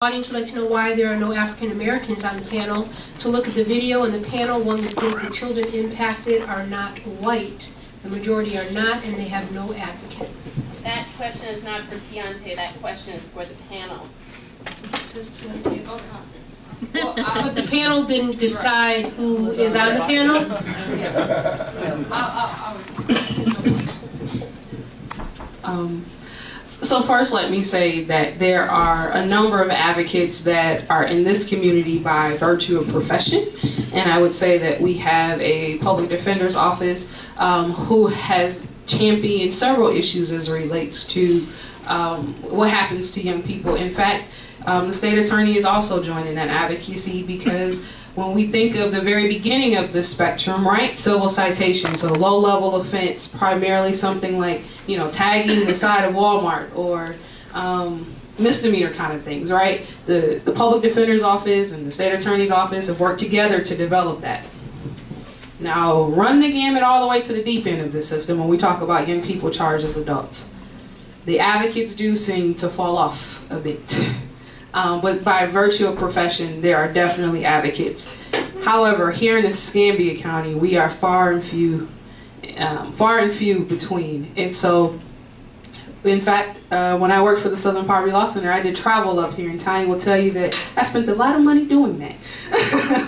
Audience would like to know why there are no African Americans on the panel. To look at the video and the panel, one would think the children impacted are not white. The majority are not, and they have no advocate. That question is not for Keontae. That question is for the panel. It says Keontae. Oh, well, but the panel didn't decide who is on the panel. So first, let me say that there are a number of advocates that are in this community by virtue of profession, and I would say that we have a public defender's office who has championed several issues as it relates to what happens to young people. In fact, the state attorney is also joining that advocacy, because when we think of the very beginning of the spectrum, right, civil citations, a low-level offense, primarily something like, you know, tagging the side of Walmart or misdemeanor kind of things, right? The public defender's office and the state attorney's office have worked together to develop that. Now, run the gamut all the way to the deep end of the system when we talk about young people charged as adults. The advocates do seem to fall off a bit. But by virtue of profession, there are definitely advocates. However, here in Escambia County, we are far and few between. And so, in fact, when I worked for the Southern Poverty Law Center, I did travel up here, and Tanya will tell you that I spent a lot of money doing that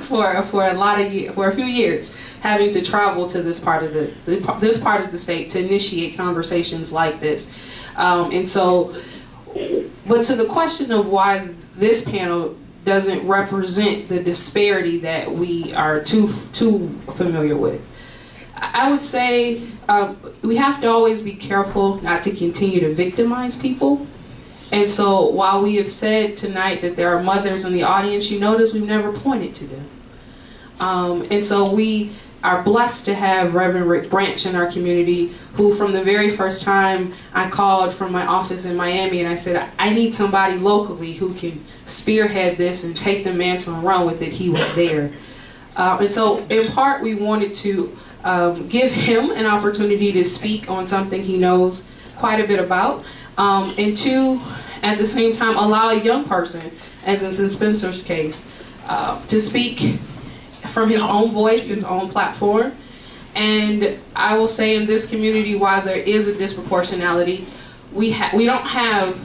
for a few years, having to travel to this part of the state to initiate conversations like this. But to the question of why this panel doesn't represent the disparity that we are too familiar with, I would say we have to always be careful not to continue to victimize people. And so while we have said tonight that there are mothers in the audience, you notice we've never pointed to them. And so we are blessed to have Reverend Rick Branch in our community, who from the very first time I called from my office in Miami and I said, I need somebody locally who can spearhead this and take the mantle and run with it, he was there. And so in part we wanted to give him an opportunity to speak on something he knows quite a bit about, and two, at the same time, allow a young person, as in Spencer's case, to speak from his own voice, his own platform. And I will say in this community, while there is a disproportionality, we don't have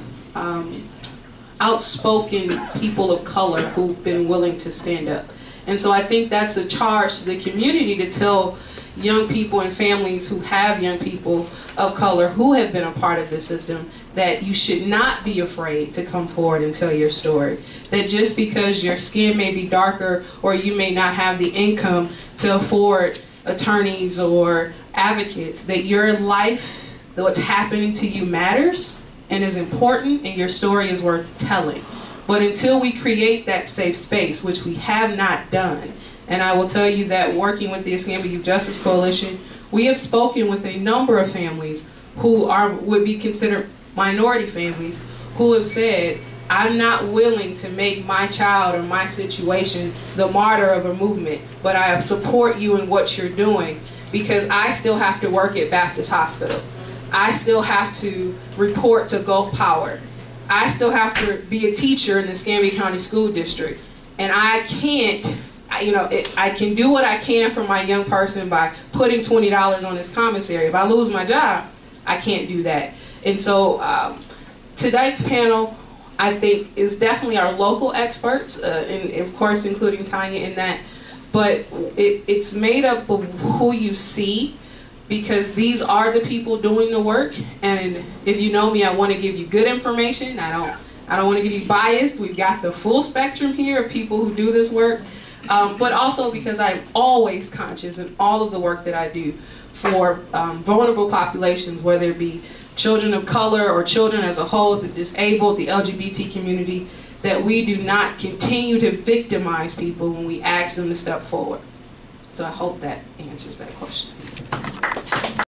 outspoken people of color who've been willing to stand up. And so I think that's a charge to the community to tell young people and families who have young people of color who have been a part of this system that you should not be afraid to come forward and tell your story. That just because your skin may be darker or you may not have the income to afford attorneys or advocates, that your life, what's happening to you matters and is important, and your story is worth telling. But until we create that safe space, which we have not done, and I will tell you that working with the Escambia Youth Justice Coalition, we have spoken with a number of families who would be considered minority families, who have said, I'm not willing to make my child or my situation the martyr of a movement, but I support you in what you're doing because I still have to work at Baptist Hospital. I still have to report to Gulf Power. I still have to be a teacher in the Escambia County School District. And I can't, I can do what I can for my young person by putting $20 on his commissary. If I lose my job, I can't do that. And so tonight's panel, I think, is definitely our local experts, and of course including Tanya in that, but it's made up of who you see, because these are the people doing the work. And if you know me, I want to give you good information. I don't want to give you biased. We've got the full spectrum here of people who do this work, but also because I'm always conscious in all of the work that I do for vulnerable populations, whether it be children of color or children as a whole, the disabled, the LGBT community, that we do not continue to victimize people when we ask them to step forward. So I hope that answers that question.